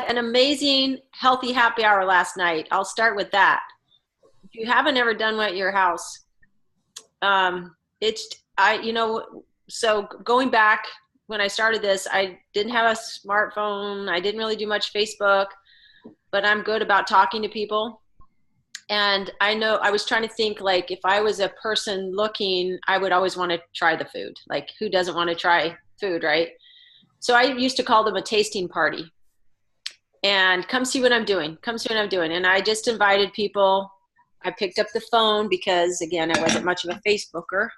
An amazing healthy happy hour last night. I'll start with that. If you haven't ever done one at your house, it's I you know so going back when I started this, I didn't have a smartphone. I didn't really do much Facebook, but I'm good about talking to people. And I know I was trying to think, like, if I was a person looking, I would always want to try the food. Like, who doesn't want to try food, right? So I used to call them a tasting party. And come see what I'm doing. Come see what I'm doing. And I just invited people. I picked up the phone because, again, I wasn't much of a Facebooker.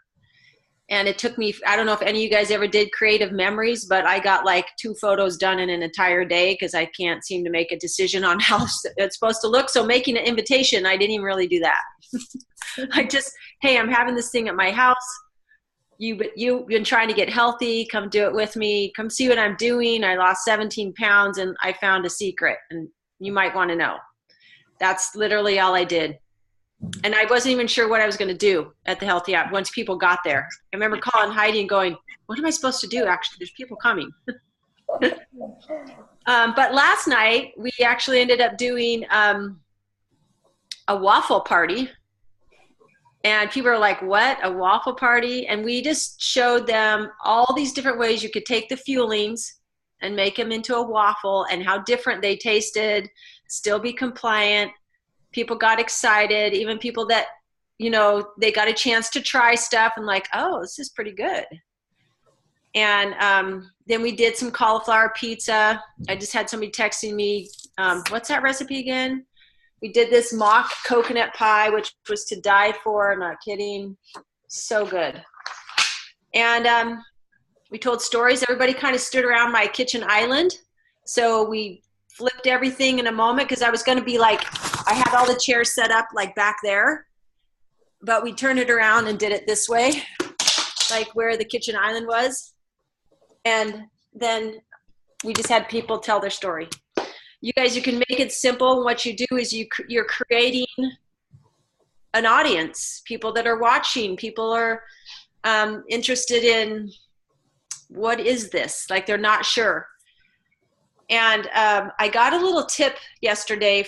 And it took me, I don't know if any of you guys ever did creative memories, but I got like 2 photos done in an entire day because I can't seem to make a decision on how it's supposed to look. So making an invitation, I didn't even really do that. I just, hey, I'm having this thing at my house. You've been trying to get healthy. Come do it with me. Come see what I'm doing. I lost 17 pounds and I found a secret, and you might want to know. That's literally all I did. And I wasn't even sure what I was going to do at the Healthy App once people got there. I remember calling Heidi and going, what am I supposed to do? Actually, there's people coming. But last night we actually ended up doing a waffle party. And people are like, what, a waffle party? And we just showed them all these different ways you could take the fuelings and make them into a waffle, and how different they tasted, still be compliant. People got excited, even people that, they got a chance to try stuff and like, oh, this is pretty good. And then we did some cauliflower pizza. I just had somebody texting me, what's that recipe again? We did this mock coconut pie, which was to die for. I'm not kidding. So good. And we told stories. Everybody kind of stood around my kitchen island. So we flipped everything in a moment because I was going to be like, I had all the chairs set up like back there. But we turned it around and did it this way, like where the kitchen island was. And then we just had people tell their story. You guys, you can make it simple. What you do is you're creating an audience, people that are watching, people are interested in what is this? Like they're not sure. And I got a little tip yesterday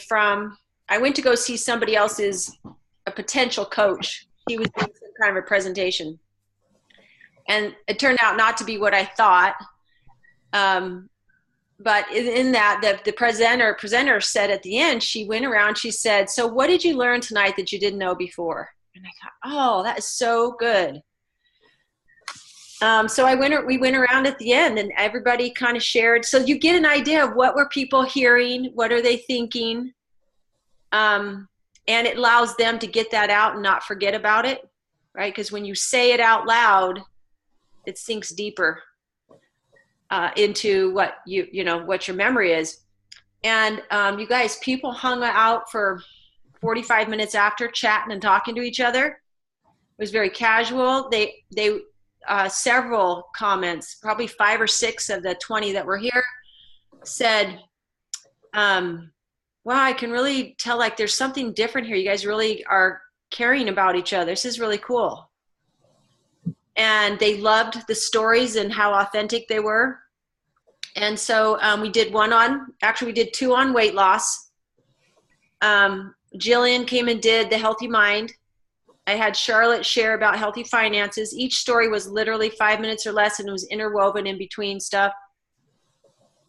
I went to go see somebody else's, a potential coach. He was doing some kind of a presentation. And it turned out not to be what I thought. But in that, the presenter said at the end, she went around, she said, so what did you learn tonight that you didn't know before? And I thought, oh, that is so good. So we went around at the end and everybody kind of shared. So you get an idea of what were people hearing, what are they thinking? And it allows them to get that out and not forget about it, right? Because when you say it out loud, it sinks deeper into what what your memory is. And you guys, people hung out for 45 minutes after, chatting and talking to each other. It was very casual. They several comments, probably 5 or 6 of the 20 that were here, said, wow, I can really tell like there's something different here. You guys really are caring about each other. This is really cool. And they loved the stories and how authentic they were. And so we did 2 on weight loss. Jillian came and did the Healthy Mind. I had Charlotte share about healthy finances. Each story was literally 5 minutes or less, and it was interwoven in between stuff.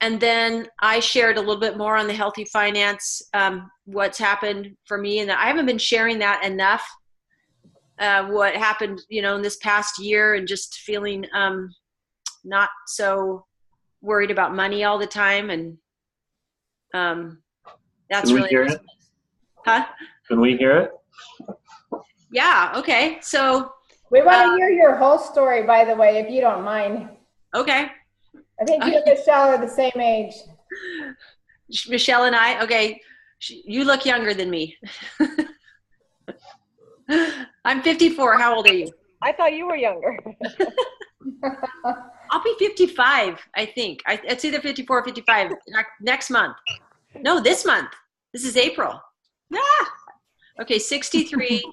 And then I shared a little bit more on the healthy finance, what's happened for me. And I haven't been sharing that enough. What happened, in this past year, and just feeling not so worried about money all the time. And that's really it? Huh? Can we hear it? Yeah. Okay. So we want to hear your whole story, by the way, if you don't mind. Okay. I think you and Michelle are the same age. Michelle and I. Okay. You look younger than me. I'm 54. How old are you? I thought you were younger. I'll be 55, I think. It's either 54 or 55 next month. No, this month. This is April. Ah! Okay, 63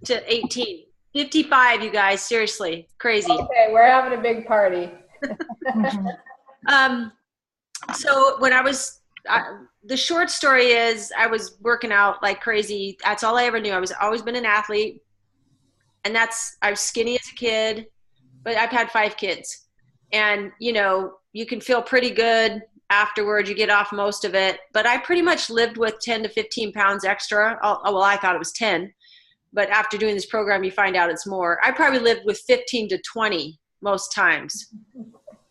to 18. 55, you guys. Seriously. Crazy. Okay, we're having a big party. So when I was The short story is I was working out like crazy. That's all I ever knew. I was always been an athlete, and I was skinny as a kid, but I've had 5 kids, and you can feel pretty good afterward. You get off most of it, but I pretty much lived with 10 to 15 pounds extra. Well, I thought it was 10, but after doing this program, you find out it's more. I probably lived with 15 to 20 most times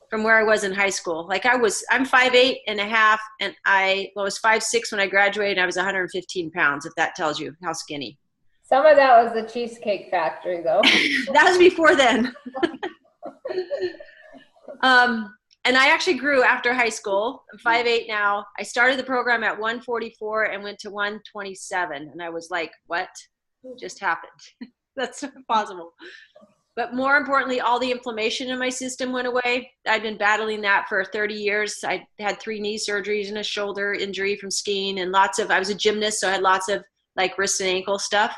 from where I was in high school. Like I'm 5'8" and a half, and I was 5'6" when I graduated, and I was 115 pounds, if that tells you how skinny. Some of that was the Cheesecake Factory, though. That was before then. And I actually grew after high school. I'm 5'8" now. I started the program at 144 and went to 127. And I was like, what just happened? That's not possible. But more importantly, all the inflammation in my system went away. I'd been battling that for 30 years. I had 3 knee surgeries and a shoulder injury from skiing, and I was a gymnast, so I had lots of like wrist and ankle stuff.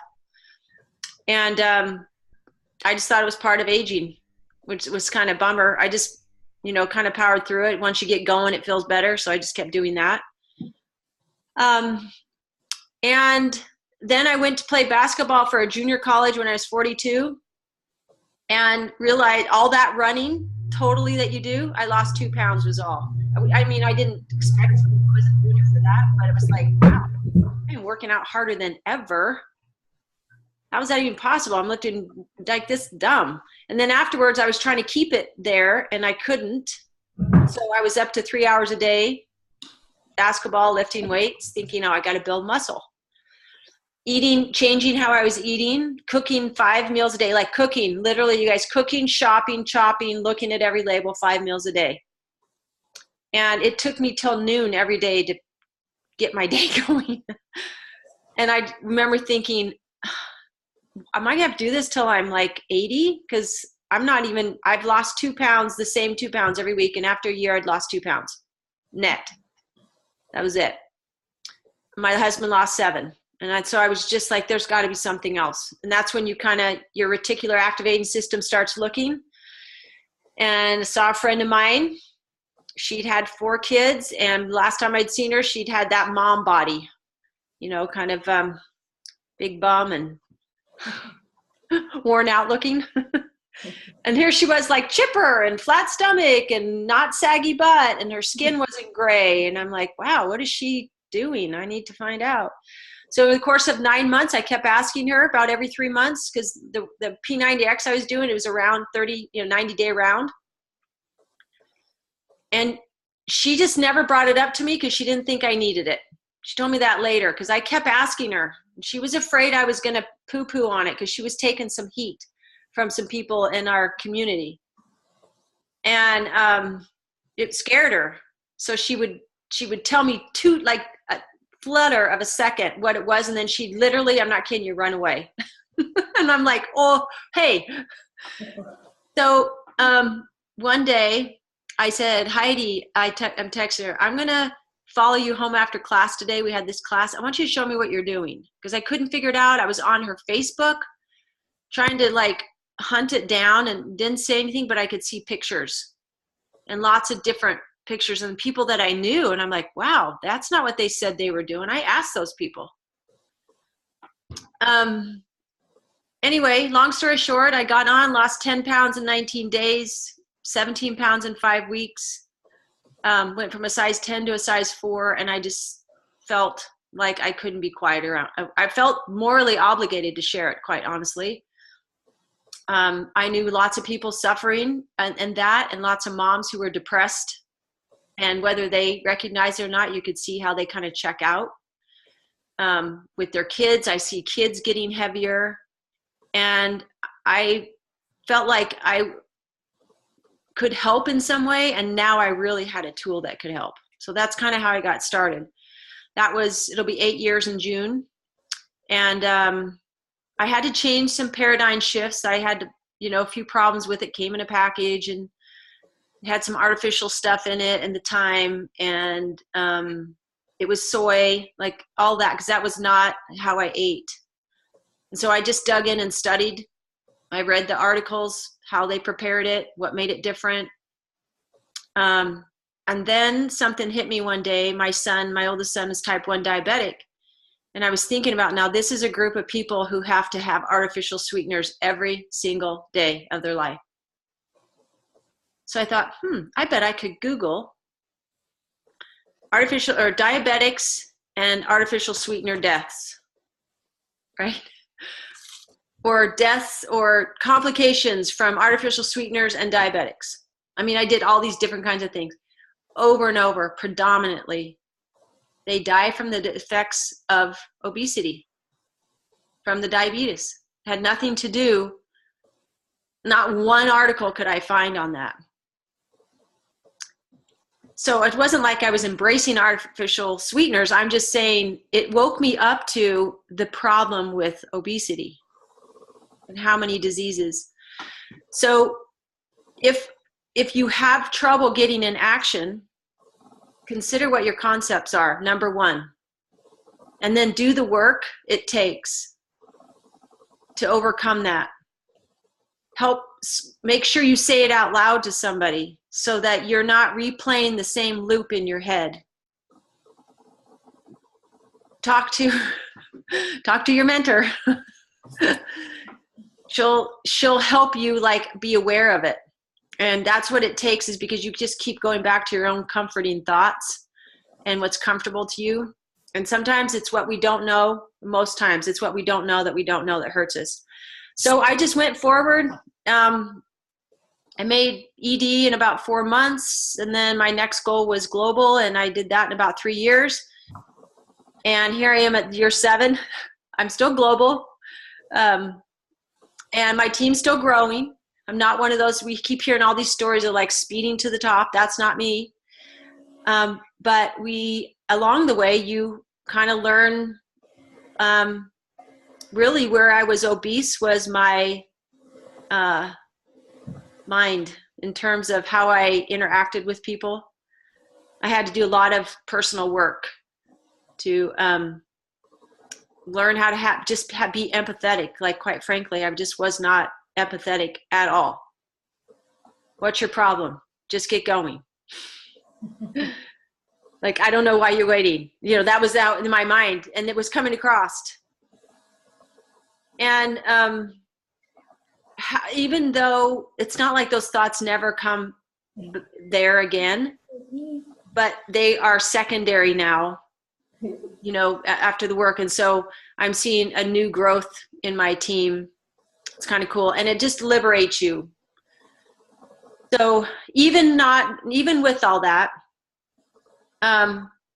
And I just thought it was part of aging, which was kind of a bummer. I just, kind of powered through it. Once you get going, it feels better. So I just kept doing that. And then I went to play basketball for a junior college when I was 42, and realized all that running totally that you do, I lost 2 pounds was all. I mean, I didn't expect it. I wasn't doing it for that, but it was like, wow, I've been working out harder than ever. How is that even possible? I'm looking like this dumb. And then afterwards, I was trying to keep it there, and I couldn't. So I was up to 3 hours a day, basketball, lifting weights, thinking, I got to build muscle. Eating, changing how I was eating, cooking 5 meals a day, like cooking, literally, you guys, cooking, shopping, chopping, looking at every label, 5 meals a day. And it took me till noon every day to get my day going. And I remember thinking, I might have to do this till I'm like 80, because I've lost 2 pounds, the same 2 pounds every week. And after a year, I'd lost 2 pounds net. That was it. My husband lost 7. And so I was just like, there's got to be something else. And that's when your reticular activating system starts looking. And I saw a friend of mine. She'd had 4 kids. And last time I'd seen her, she'd had that mom body, kind of big bum and worn out looking. And here she was, like chipper and flat stomach and not saggy butt, and her skin wasn't gray. And I'm like, wow, what is she doing? I need to find out. So in the course of 9 months, I kept asking her about every 3 months, because the P90X I was doing, it was around 90-day round. And she just never brought it up to me because she didn't think I needed it. She told me that later, because I kept asking her. She was afraid I was going to poo-poo on it, because she was taking some heat from some people in our community. And it scared her. So she would tell me like a flutter of a second what it was, and then she'd literally, I'm not kidding you, run away. And I'm like, oh, hey. So one day I said, Heidi, I'm texting her, I'm going to follow you home after class today. We had this class. I want you to show me what you're doing, because I couldn't figure it out. I was on her Facebook trying to like hunt it down, and didn't say anything, but I could see pictures and lots of different pictures and people that I knew. And I'm like, wow, that's not what they said they were doing. I asked those people. Anyway, long story short, I got on, lost 10 pounds in 19 days, 17 pounds in 5 weeks. Went from a size 10 to a size 4, and I just felt like I couldn't be quiet around. I felt morally obligated to share it, quite honestly. I knew lots of people suffering and lots of moms who were depressed, and whether they recognized it or not, you could see how they kind of check out with their kids. I see kids getting heavier, and I felt like I could help in some way, and now I really had a tool that could help. So that's kind of how I got started. It'll be 8 years in June. And I had to change some paradigm shifts. I had, a few problems with it, came in a package, and it had some artificial stuff in it and the time. And it was soy, like all that, because that was not how I ate. And so I just dug in and studied. I read the articles, how they prepared it, what made it different. And then something hit me one day. My oldest son is type 1 diabetic. And I was thinking about, now this is a group of people who have to have artificial sweeteners every single day of their life. So I thought, I bet I could Google artificial or diabetics and artificial sweetener deaths, right? Or deaths or complications from artificial sweeteners and diabetics. I mean, I did all these different kinds of things over and over. Predominantly, they die from the effects of obesity, from the diabetes. It had nothing to do, not one article could I find on that. So it wasn't like I was embracing artificial sweeteners. I'm just saying it woke me up to the problem with obesity and how many diseases. So if you have trouble getting in action, consider what your concepts are, number one, and then do the work it takes to overcome that. Help make sure you say it out loud to somebody so that you're not replaying the same loop in your head. Talk to your mentor. She'll help you be aware of it. And that's what it takes, is because you just keep going back to your own comforting thoughts and what's comfortable to you. And sometimes it's what we don't know. Most times it's what we don't know that hurts us. So I just went forward. I made ED in about 4 months. And then my next goal was global. And I did that in about 3 years. And here I am at year 7. I'm still global. And my team's still growing. I'm not one of those, we keep hearing all these stories of speeding to the top. That's not me. But along the way, you kind of learn, really where I was obese was my mind in terms of how I interacted with people. I had to do a lot of personal work to learn how to be empathetic. Quite frankly, I just was not empathetic at all. What's your problem? Just get going. I don't know why you're waiting. That was out in my mind, and it was coming across. And even though it's not like those thoughts never come there again, but they are secondary now, after the work. And so I'm seeing a new growth in my team. It's kind of cool. And it just liberates you. So even with all that,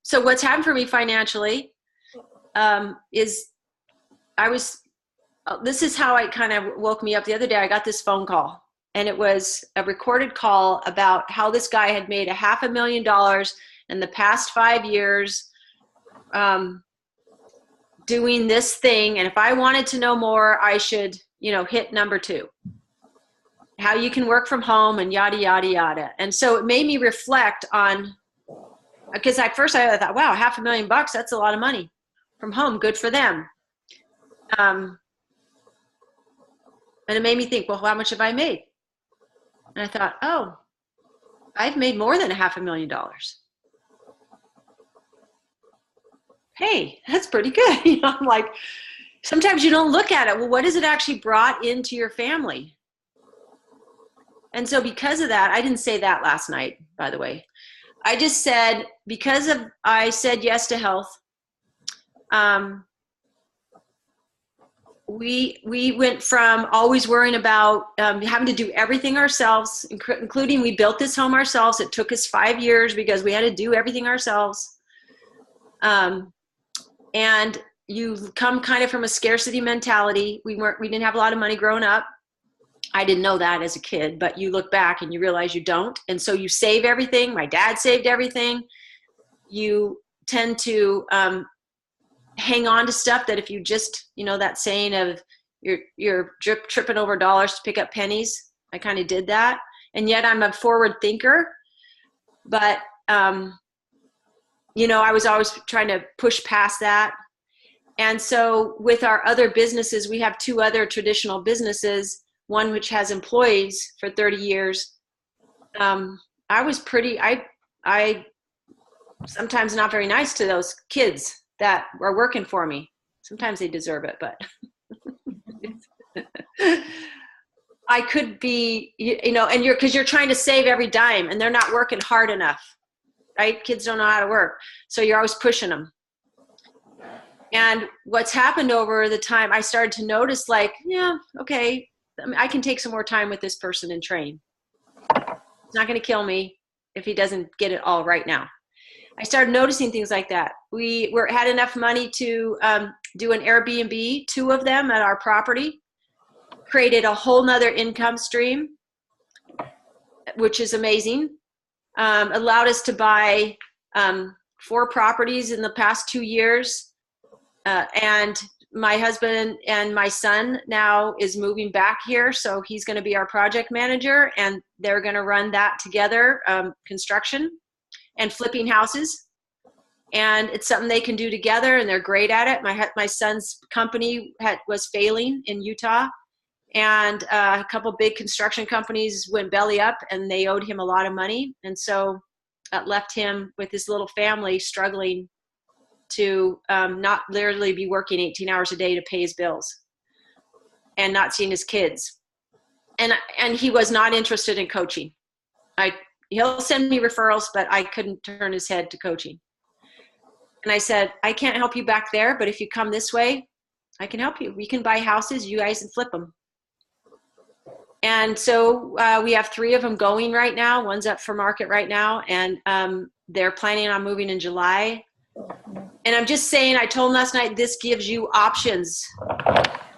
so what's happened for me financially, is this is how it kind of woke me up. The other day, I got this phone call, and it was a recorded call about how this guy had made $500,000 in the past 5 years, doing this thing. And if I wanted to know more, I should, hit number 2, how you can work from home and yada, yada, yada. And so it made me reflect on, because at first I thought, wow, $500,000, that's a lot of money from home. Good for them. And it made me think, well, how much have I made? And I thought, oh, I've made more than $500,000. Hey, that's pretty good. I'm like, sometimes you don't look at it. Well, what has it actually brought into your family? And so because of that, I didn't say that last night, by the way. I just said, I said yes to health. We went from always worrying about having to do everything ourselves, including we built this home ourselves. It took us 5 years because we had to do everything ourselves. And you come kind of from a scarcity mentality. We didn't have a lot of money growing up. I didn't know that as a kid, but you look back and you realize you don't. And so you save everything. My dad saved everything. You tend to hang on to stuff that if you just, that saying of you're tripping over dollars to pick up pennies. I kind of did that. And yet I'm a forward thinker, but, I was always trying to push past that. And so with our other businesses, we have 2 other traditional businesses, one which has employees for 30 years. I I sometimes not very nice to those kids that are working for me. Sometimes they deserve it, but I could be, and because you're trying to save every dime and they're not working hard enough, right? Kids don't know how to work. So you're always pushing them. And what's happened over the time, I started to notice like, yeah, okay, I can take some more time with this person and train. It's not going to kill me if he doesn't get it all right now. I started noticing things like that. We had enough money to do an Airbnb, 2 of them at our property, created a whole nother income stream, which is amazing. Allowed us to buy 4 properties in the past 2 years. And my husband and my son now is moving back here. So he's going to be our project manager, and they're going to run that together, construction and flipping houses. And it's something they can do together, and they're great at it. My son's company was failing in Utah, and a couple big construction companies went belly up, and they owed him a lot of money. And so that left him with his little family struggling to not literally be working 18 hours a day to pay his bills and not seeing his kids. And he was not interested in coaching. He'll send me referrals, but I couldn't turn his head to coaching. And I said, I can't help you back there, but if you come this way, I can help you. We can buy houses, you guys, and flip them. And so we have 3 of them going right now. One's up for market right now, and they're planning on moving in July. And I'm just saying, I told them last night, this gives you options.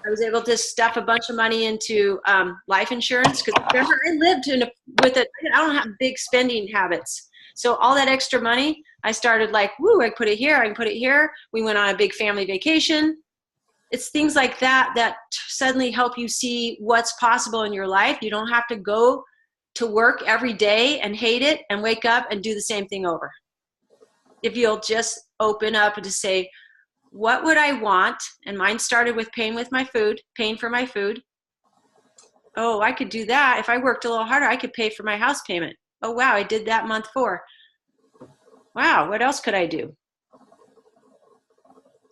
I was able to stuff a bunch of money into life insurance, because remember, I lived I don't have big spending habits. So all that extra money, I started like, woo, I put it here, I can put it here. We went on a big family vacation. It's things like that that suddenly help you see what's possible in your life. You don't have to go to work every day and hate it and wake up and do the same thing over. If you'll just open up and to say, what would I want? And mine started with paying for my food. Oh, I could do that. If I worked a little harder, I could pay for my house payment. Oh, wow, I did that month 4. Wow, what else could I do?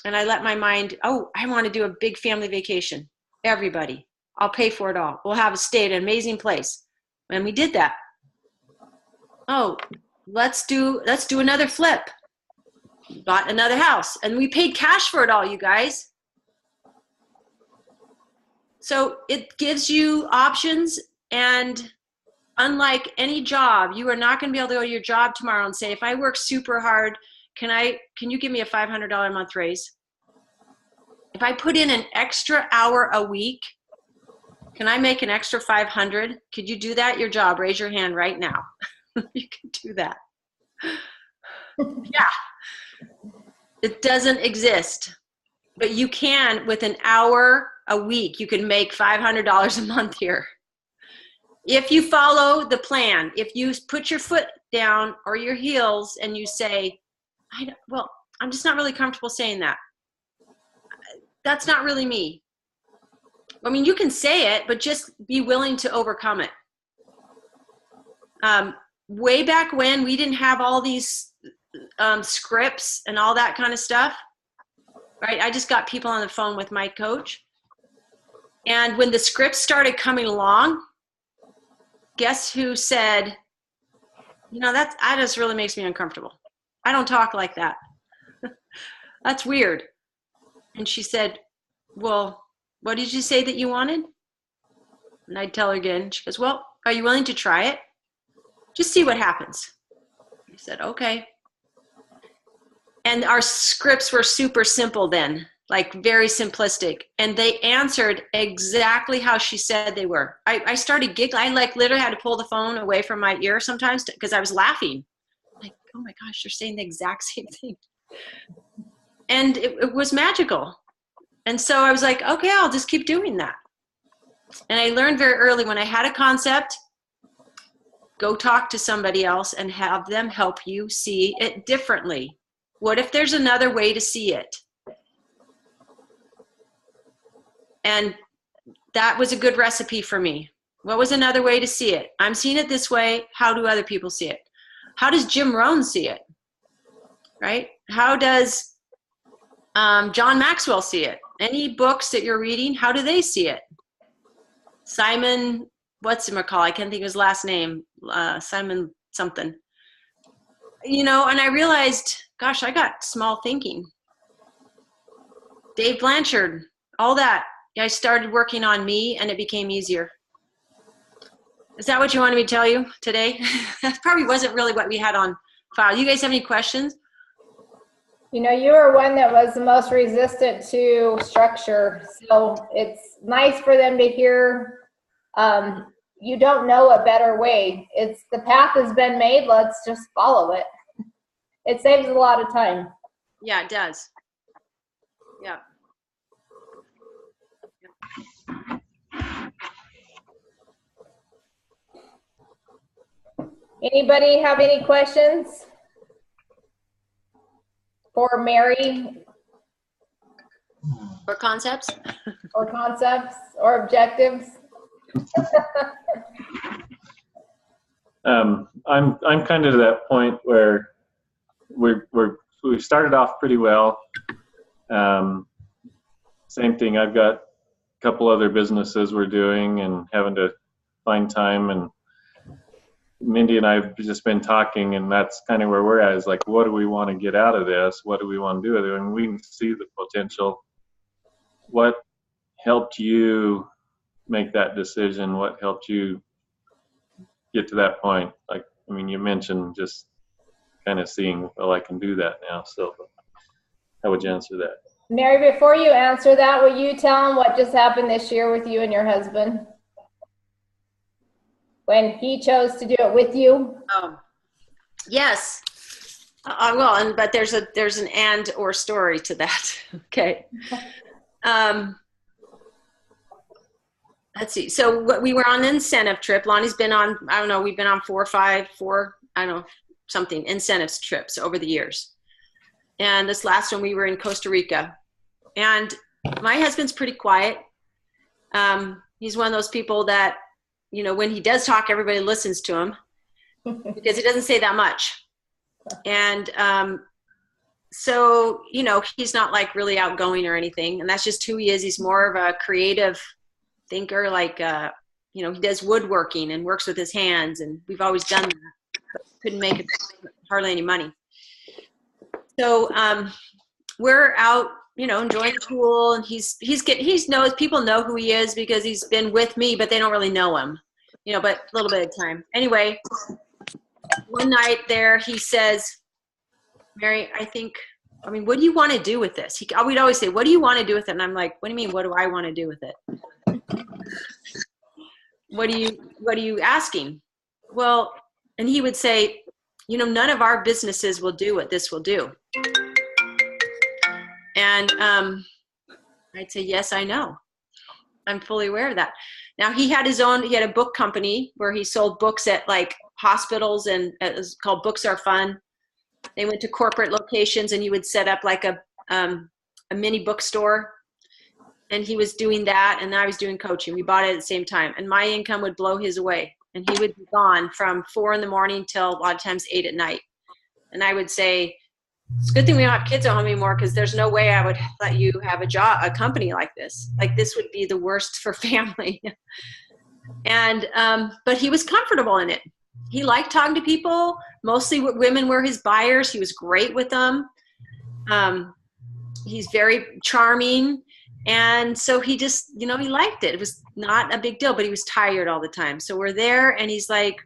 And I let my mind, I want to do a big family vacation. Everybody, I'll pay for it all. We'll have a stay at an amazing place. And we did that. Oh, let's do another flip. Bought another house, and we paid cash for it all, you guys. So it gives you options, and unlike any job, you are not going to be able to go to your job tomorrow and say, if I work super hard, can you give me a $500 a month raise? If I put in an extra hour a week, can I make an extra 500? Could you do that at your job? Raise your hand right now. You can do that. Yeah. It doesn't exist, but you can, with an hour a week, you can make $500 a month here. If you follow the plan, if you put your foot down or your heels and you say, I'm just not really comfortable saying that. That's not really me. I mean, you can say it, but just be willing to overcome it. Way back when, we didn't have all these scripts and all that kind of stuff, right? I just got people on the phone with my coach. And when the scripts started coming along, guess who said, that just really makes me uncomfortable. I don't talk like that. That's weird. And she said, well, what did you say that you wanted? And I'd tell her again. She goes, well, are you willing to try it? Just see what happens. I said, okay. And our scripts were super simple then, like very simplistic. And they answered exactly how she said they were. I started giggling. I literally had to pull the phone away from my ear sometimes because I was laughing. Like, oh my gosh, you're saying the exact same thing. And it was magical. And so I was like, okay, I'll just keep doing that. And I learned very early, when I had a concept, go talk to somebody else and have them help you see it differently. What if there's another way to see it? And that was a good recipe for me. What was another way to see it? I'm seeing it this way. How do other people see it? How does Jim Rohn see it? Right? How does John Maxwell see it? Any books that you're reading, how do they see it? Simon, what's-him-a-call? I can't think of his last name. Simon something. You know, and I realized, gosh, I got small thinking. Dave Blanchard, all that. I started working on me and it became easier. Is that what you wanted me to tell you today? That probably wasn't really what we had on file. You guys have any questions? You know, you were one that was the most resistant to structure. So it's nice for them to hear, you don't know a better way. It's the path has been made. Let's just follow it. It saves a lot of time. Yeah, it does. Yeah. Anybody have any questions for Mary? Or concepts? Or concepts or objectives? I'm kind of to that point where we started off pretty well. Same thing. I've got a couple other businesses we're doing and having to find time, and Mindy and I have just been talking, and that's kind of where we're at, is like, what do we want to get out of this? What do we want to do with it? And we can see the potential. What helped you make that decision? What helped you get to that point? Like, I mean, you mentioned just kind of seeing, well, I can do that now. So how would you answer that? Mary, before you answer that, will you tell them what just happened this year with you and your husband? When he chose to do it with you? Yes. Well, but there's an and or story to that. Okay. Let's see. So we were on an incentive trip. Lonnie's been on, I don't know, we've been on four, I don't know, something, incentives trips over the years. And this last one, we were in Costa Rica. And my husband's pretty quiet. He's one of those people that, you know, when he does talk, everybody listens to him because he doesn't say that much. And so, you know, he's not like really outgoing or anything. And that's just who he is. He's more of a creative thinker, like, you know, he does woodworking and works with his hands. And we've always done that. But couldn't make hardly any money. So we're out, you know, enjoying the pool, and he knows, people know who he is because he's been with me, but they don't really know him, you know, but a little bit of time. Anyway, one night there, he says, Mary, what do you want to do with this? We'd always say, what do you want to do with it? And I'm like, what do you mean? What do I want to do with it? What are you asking? Well, and he would say, you know, none of our businesses will do what this will do. And I'd say, yes, I know. I'm fully aware of that. Now he had a book company where he sold books at like hospitals, and it was called Books Are Fun. They went to corporate locations, and he would set up like a mini bookstore, and he was doing that. And I was doing coaching. We bought it at the same time, and my income would blow his away, and he would be gone from 4 a.m. till a lot of times 8 p.m. And I would say, it's a good thing we don't have kids at home anymore, because there's no way I would let you have a company like this. Like, this would be the worst for family. And, but he was comfortable in it. He liked talking to people. Mostly women were his buyers. He was great with them. He's very charming. And so he just, you know, he liked it. It was not a big deal, but he was tired all the time. So we're there, and he's like,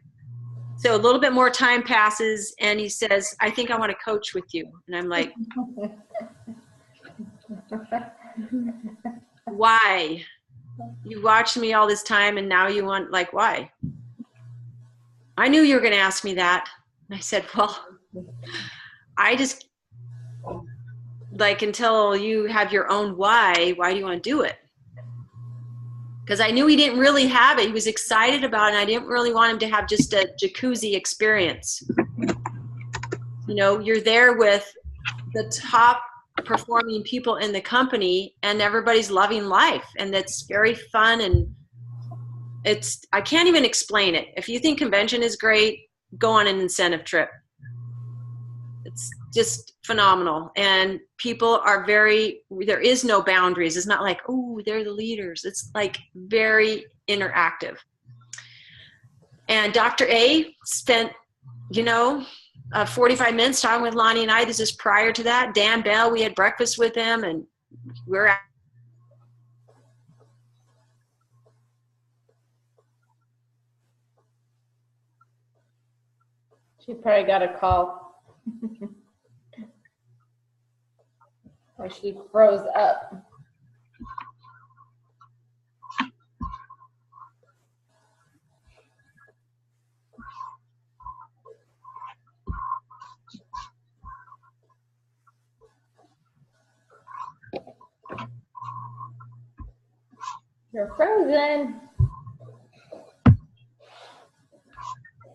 so a little bit more time passes, and he says, I think I want to coach with you. And I'm like, why? You watched me all this time, and now you want, like, why? I knew you were going to ask me that. And I said, well, I just, like, until you have your own why do you want to do it? Because I knew he didn't really have it. He was excited about it, and I didn't really want him to have just a jacuzzi experience. You know, you're there with the top performing people in the company, and everybody's loving life, and that's very fun, and I can't even explain it. If you think convention is great, go on an incentive trip. It's just phenomenal. And people are there is no boundaries. It's not like, oh, they're the leaders. It's like very interactive. And Dr. A spent, 45 minutes talking with Lonnie and I. This is prior to that. Dan Bell, we had breakfast with him, and we're at She probably got a call. Or she froze up. You're frozen.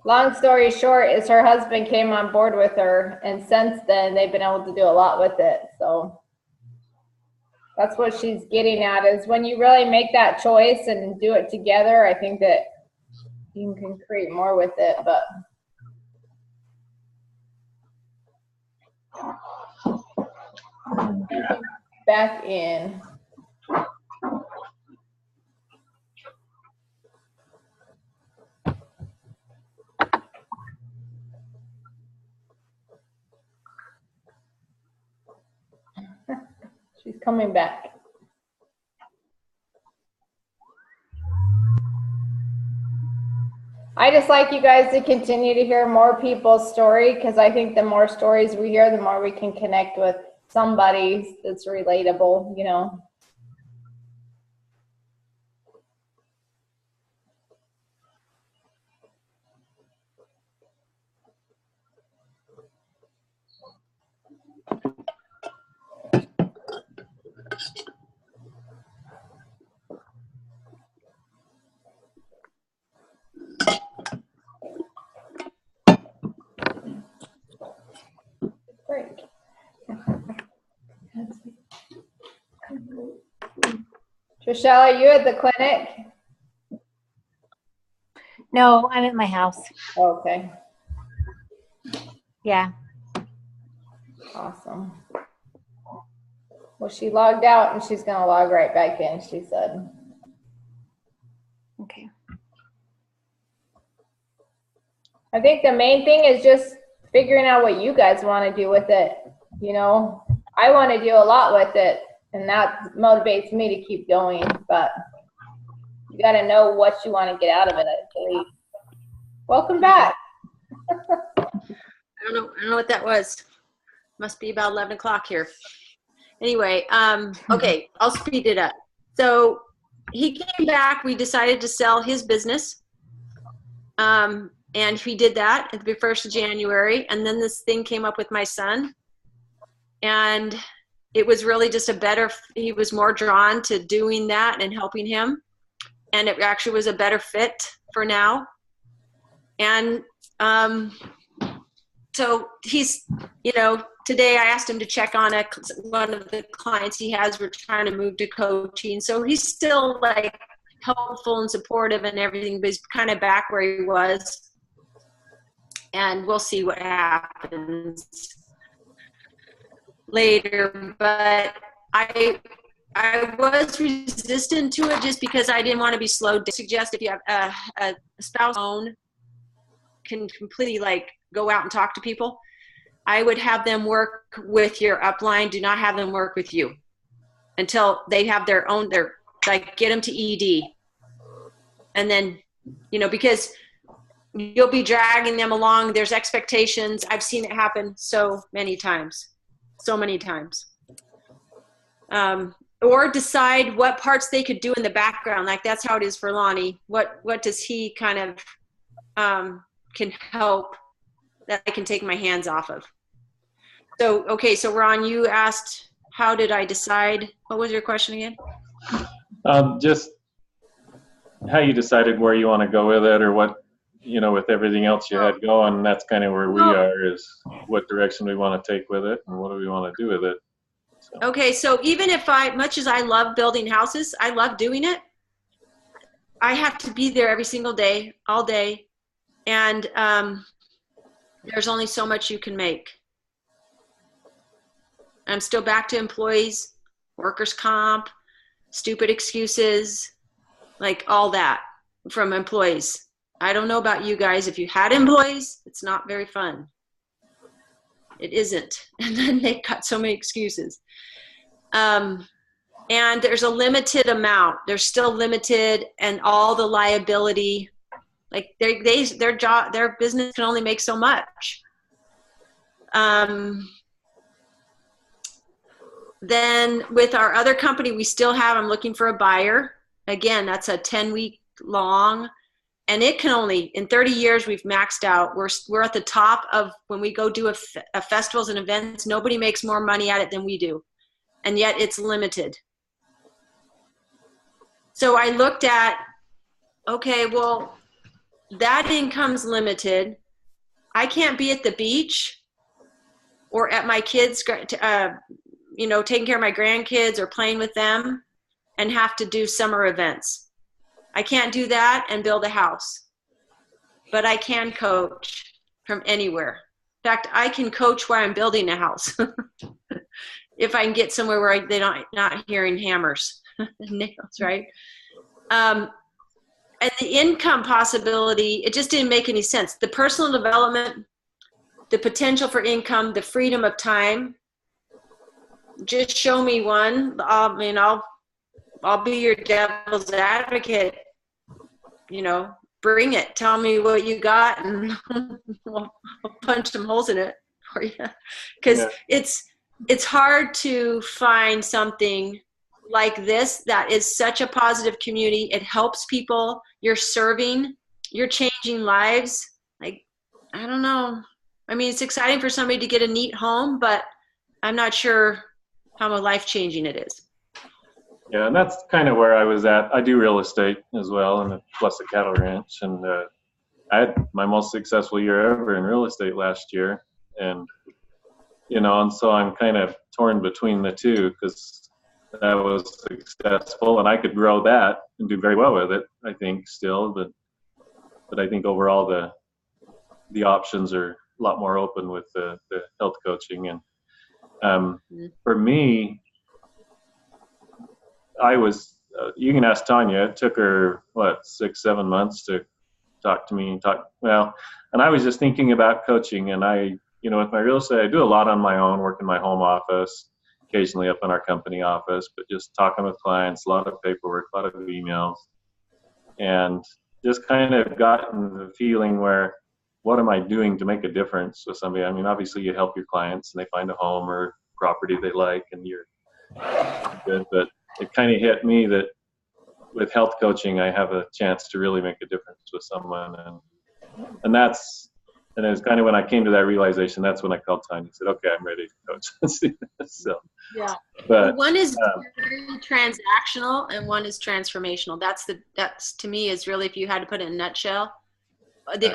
Long story short is her husband came on board with her, and since then they've been able to do a lot with it. So that's what she's getting at, is when you really make that choice and do it together, I think that you can create more with it. But back in. She's coming back. I just like you guys to continue to hear more people's story, because I think the more stories we hear, the more we can connect with somebody that's relatable, Break. Trishelle, are you at the clinic? No, I'm at my house. Okay, Yeah. awesome. Well, she logged out and she's gonna log right back in, she said. Okay. I think the main thing is just figuring out what you guys want to do with it. I want to do a lot with it, and that motivates me to keep going, but you got to know what you want to get out of it, I believe. Welcome back. I don't know what that was. Must be about 11 o'clock here. Anyway, okay, I'll speed it up. So he came back. We decided to sell his business. And he did that at the 1st of January. And then this thing came up with my son. And it was really just he was more drawn to doing that and helping him. And it actually was a better fit for now. And so he's, today I asked him to check on one of the clients he has. We're trying to move to coaching. So he's still like helpful and supportive and everything, but he's kind of back where he was. And we'll see what happens later. But I was resistant to it just because I didn't want to be slow. To suggest if you have a spouse own can completely go out and talk to people, I would have them work with your upline. Do not have them work with you until they have their own. Get them to ED, and then because you'll be dragging them along. There's expectations. I've seen it happen so many times. Or decide what parts they could do in the background. Like that's how it is for Lonnie. What does he kind of can help that I can take my hands off of? So, okay. So Ron, you asked, how did I decide? What was your question again? Just how you decided where you want to go with it, or what, with everything else you had going. That's kind of where we are, is what direction we want to take with it and what do we want to do with it. So. Okay. So even if much as I love building houses, I love doing it, I have to be there every single day, all day. And There's only so much you can make. I'm still back to employees, workers' comp, stupid excuses, like all that from employees. I don't know about you guys. If you had employees, it's not very fun. It isn't. And then they got so many excuses. And there's a limited amount. They're still limited, and all the liability, like their business can only make so much. Then with our other company, we still have, I'm looking for a buyer. Again, that's a 10-week long, and it can only, in 30 years, we've maxed out. We're at the top of, when we go do a festivals and events, nobody makes more money at it than we do. And yet it's limited. So I looked at, okay, well, that income's limited. I can't be at the beach or at my kids' taking care of my grandkids or playing with them and have to do summer events. I can't do that and build a house, but I can coach from anywhere. In fact, I can coach while I'm building a house if I can get somewhere where they're not hearing hammers and nails, right? And the income possibility, it just didn't make any sense. The personal development, the potential for income, the freedom of time. Just show me one. I'll be your devil's advocate. Bring it. Tell me what you got, and I'll punch some holes in it for you. Because it's hard to find something like this that is such a positive community. It helps people. You're serving. You're changing lives. Like, I don't know. I mean, it's exciting for somebody to get a neat home, but I'm not sure how life-changing it is. Yeah, and that's kind of where I was at. I do real estate as well, and plus a cattle ranch. And I had my most successful year ever in real estate last year. And, and so I'm kind of torn between the two, because that was successful and I could grow that and do very well with it, I think, still. But I think overall the options are a lot more open with the health coaching. And for me, I was, you can ask Tanya, it took her, 6-7 months to talk to me and I was just thinking about coaching. And with my real estate, I do a lot on my own, work in my home office, occasionally up in our company office, but just talking with clients, a lot of paperwork, a lot of emails, and just kind of gotten the feeling where, what am I doing to make a difference with somebody? I mean, obviously you help your clients and they find a home or property they like and you're good, but it kind of hit me that with health coaching, I have a chance to really make a difference with someone. And it was kind of when I came to that realization, that's when I called Tanya and said, okay, I'm ready to coach. So, yeah. But one is very transactional and one is transformational. That's to me is really, if you had to put it in a nutshell,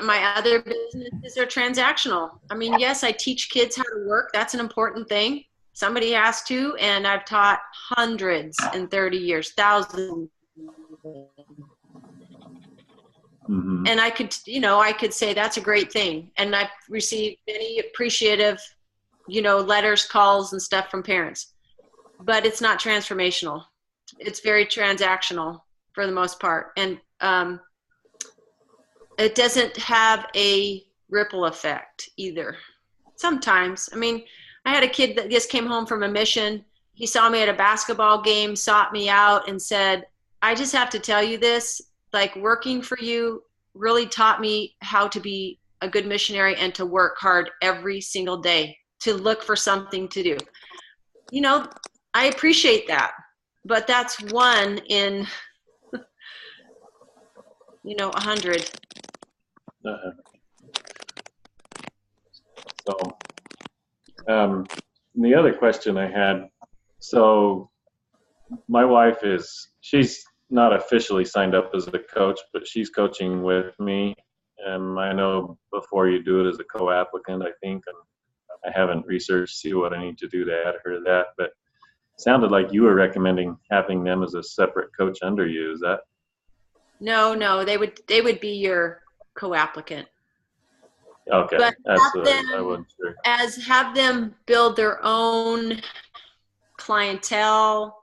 my other businesses are transactional. I mean, yes, I teach kids how to work. That's an important thing. Somebody has to, and I've taught hundreds in 30 years, thousands. Mm-hmm. And I could say that's a great thing. And I've received many appreciative, letters, calls, and stuff from parents. But it's not transformational. It's very transactional for the most part. And it doesn't have a ripple effect either. Sometimes. I mean, I had a kid that just came home from a mission. He saw me at a basketball game, sought me out, and said, I just have to tell you this, like, working for you really taught me how to be a good missionary and to work hard every single day, to look for something to do. I appreciate that, but that's one in, 100. Uh-huh. So, the other question I had, so my wife she's not officially signed up as a coach, but she's coaching with me. And I know before you do it as a co-applicant, I think, and I haven't researched, see what I need to do to add her to that, but it sounded like you were recommending having them as a separate coach under you. Is that? No, they would be your co-applicant. Okay, But absolutely. I them would, sure. have them build their own clientele,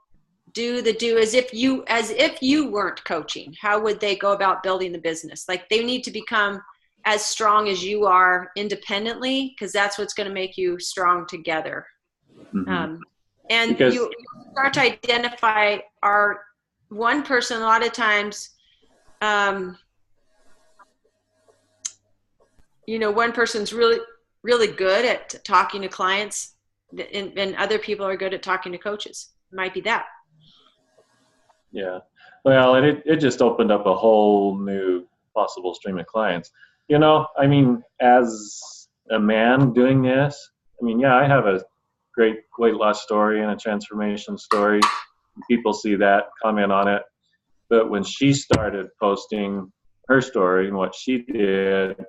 as if you weren't coaching. How would they go about building the business? Like, they need to become as strong as you are independently, because that's what's going to make you strong together. Mhm. And Because you start to identify one person a lot of times, one person's really, really good at talking to clients, and other people are good at talking to coaches. It might be that. yeah, well, it just opened up a whole new possible stream of clients. I mean, as a man doing this, I mean, yeah, I have a great weight loss story and a transformation story. People see that, comment on it. But when she started posting her story and what she did,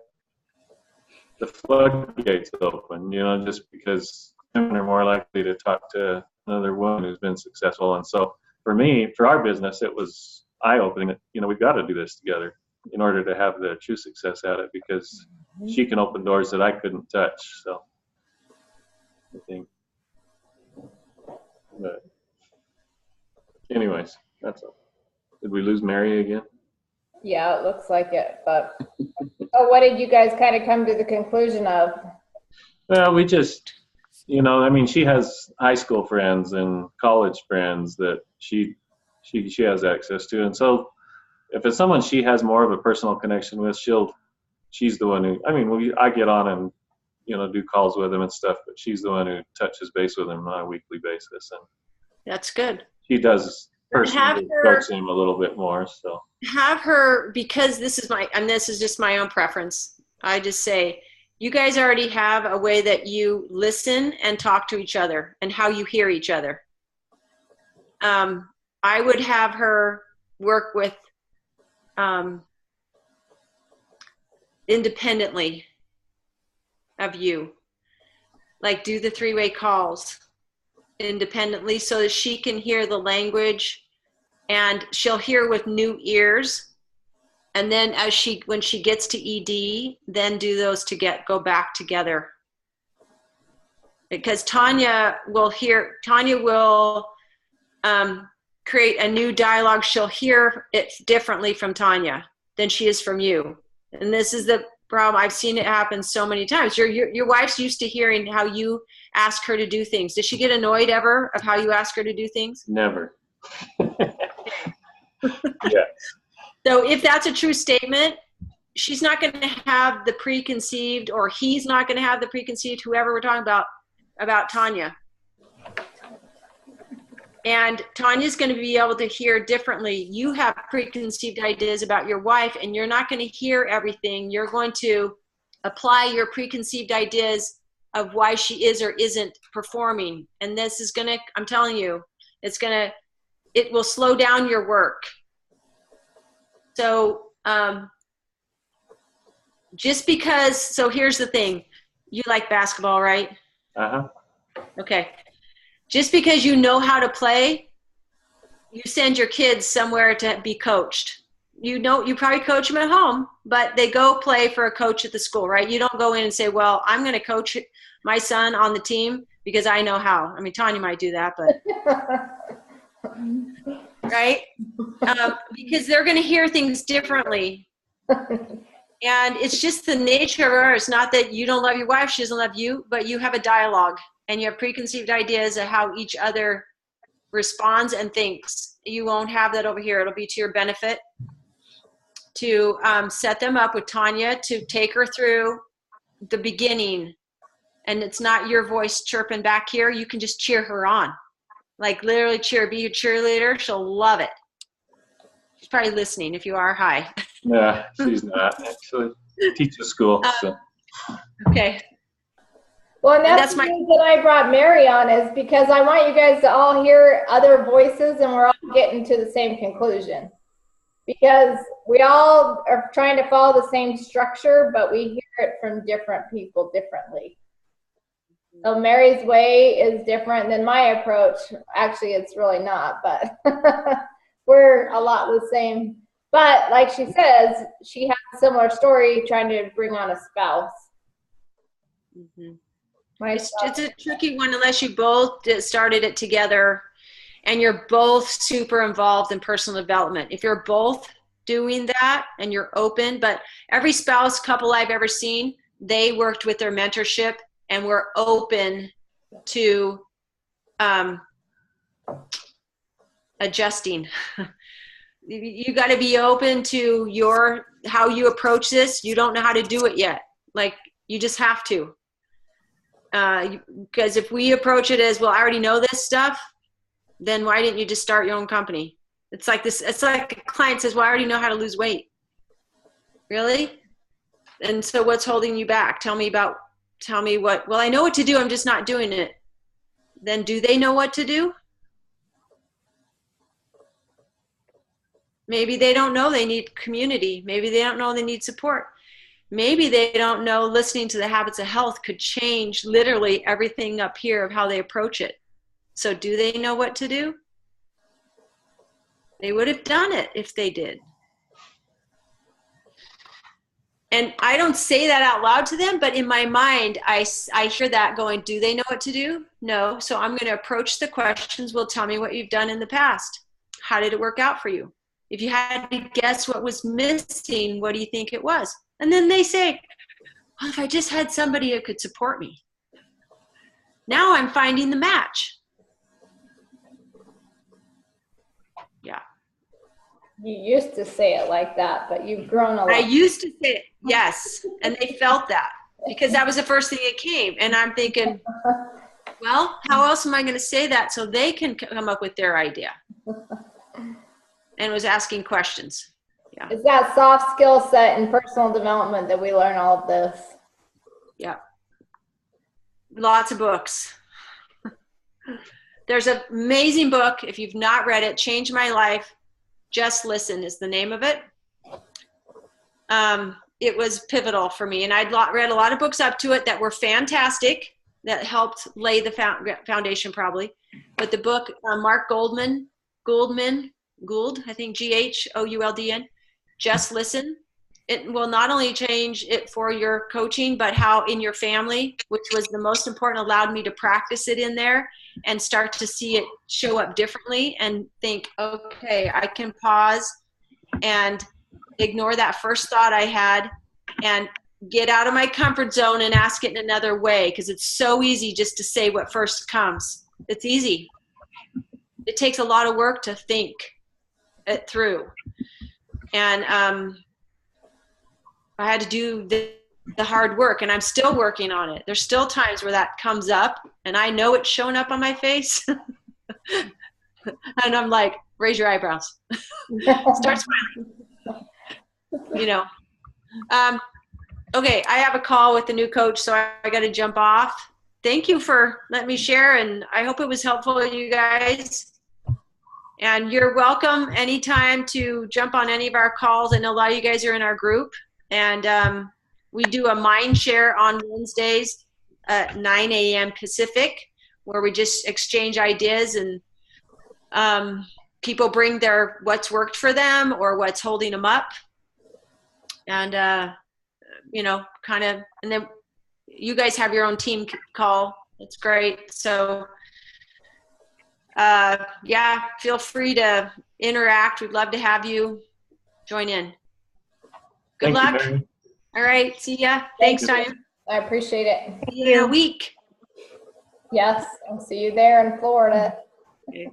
the floodgates open, just because women are more likely to talk to another woman who's been successful. And so for me, for our business, it was eye-opening. We've got to do this together in order to have the true success at it, because she can open doors that I couldn't touch. So I think, but anyways, that's all. Did we lose Mary again? Yeah, it looks like it, but so what did you guys kind of come to the conclusion of? Well, we just, I mean, she has high school friends and college friends that she has access to, and so if it's someone she has more of a personal connection with, she's the one who, I mean, I get on and do calls with them and stuff, but she's the one who touches base with them on a weekly basis, and That's good. she does Have personally her- coach him a little bit more. So Have her, because this is just my own preference. I just say, you guys already have a way that you listen and talk to each other and how you hear each other. I would have her work with independently of you, like do the 3-way calls independently so that she can hear the language, and she'll hear with new ears. And then when she gets to ED, then do those go back together. Because Tanya will create a new dialogue. She'll hear it differently from Tanya than she is from you. And this is the problem. I've seen it happen so many times. Your wife's used to hearing how you ask her to do things. Does she get annoyed ever of how you ask her to do things? never. Yeah. So if that's a true statement, she's not going to have the preconceived, or he's not going to have the preconceived, whoever we're talking about Tanya. And Tanya's going to be able to hear differently. You have preconceived ideas about your wife, and you're not going to hear everything. You're going to apply your preconceived ideas of why she is or isn't performing. And this is going to, I'm telling you, it will slow down your work. So so here's the thing. You like basketball, right? Uh-huh. Okay. Just because you know how to play, you send your kids somewhere to be coached. You probably coach them at home, but they go play for a coach at the school, right? You don't go in and say, well, I'm going to coach my son on the team because I know how. I mean, Tanya might do that, but right? Because they're going to hear things differently. And it's just the nature of her. It's not that you don't love your wife, she doesn't love you, but you have a dialogue and you have preconceived ideas of how each other responds and thinks. You won't have that over here. It'll be to your benefit to set them up with Tanya, to take her through the beginning. And it's not your voice chirping back here. You can just cheer her on. Like literally be your cheerleader. She'll love it. She's probably listening. If you are, hi. Yeah, she's not actually. Teaches school. So. Okay. Well, and that's the reason I brought Mary on, is because I want you guys to all hear other voices and we're all getting to the same conclusion. Because we all are trying to follow the same structure, but we hear it from different people differently. So Mary's way is different than my approach. Actually, it's really not, but we're a lot the same. But like she says, she has a similar story trying to bring on a spouse. Mhm. My It's a tricky one unless you both started it together and you're both super involved in personal development. If you're both doing that and you're open, but every spouse couple I've ever seen, they worked with their mentorship and were open to adjusting. You got to be open to how you approach this. You don't know how to do it yet. Like, you just have to. Because if we approach it as, well, I already know this stuff, then why didn't you just start your own company? It's like this. It's like a client says, well, I already know how to lose weight. Really? And so what's holding you back? Tell me what, well, I know what to do. I'm just not doing it. Then do they know what to do? Maybe they don't know they need community. Maybe they don't know they need support. Maybe they don't know listening to the habits of health could change literally everything up here of how they approach it. So do they know what to do? They would have done it if they did. And I don't say that out loud to them, but in my mind, I hear that going, do they know what to do? No. So I'm going to approach the questions. Well, tell me what you've done in the past. How did it work out for you? If you had to guess what was missing, what do you think it was? And then they say, well, if I just had somebody who could support me. Now I'm finding the match. Yeah. You used to say it like that, but you've grown a lot. I used to say it, yes. And they felt that because that was the first thing that came. And I'm thinking, well, how else am I going to say that so they can come up with their idea? And was asking questions. Yeah. It's that soft skill set in personal development that we learn all of this. Yeah. Lots of books. There's an amazing book. If you've not read it, Change My Life. Just Listen is the name of it. It was pivotal for me. And I'd read a lot of books up to it that were fantastic, that helped lay the foundation probably. But the book, Mark Gould, I think Ghould, Just Listen. It will not only change it for your coaching, but how in your family, which was the most important, allowed me to practice it in there and start to see it show up differently and think, okay, I can pause and ignore that first thought I had and get out of my comfort zone and ask it in another way, because it's so easy just to say what first comes. It's easy. It takes a lot of work to think it through. And I had to do the hard work, and I'm still working on it. There's still times where that comes up and I know it's showing up on my face. And I'm like, raise your eyebrows. Start smiling. You know. Okay, I have a call with the new coach, so I got to jump off. Thank you for letting me share, and I hope it was helpful to you guys. And you're welcome anytime to jump on any of our calls. I know a lot of you guys are in our group. And we do a mind share on Wednesdays at 9 a.m. Pacific, where we just exchange ideas and people bring their what's worked for them or what's holding them up. And, you know, kind of, and then you guys have your own team call. It's great. So, yeah, feel free to interact. We'd love to have you join in. Good luck. All right. See ya. Thanks, Tanya. I appreciate it. See you in a week. Yes. I'll see you there in Florida. Okay.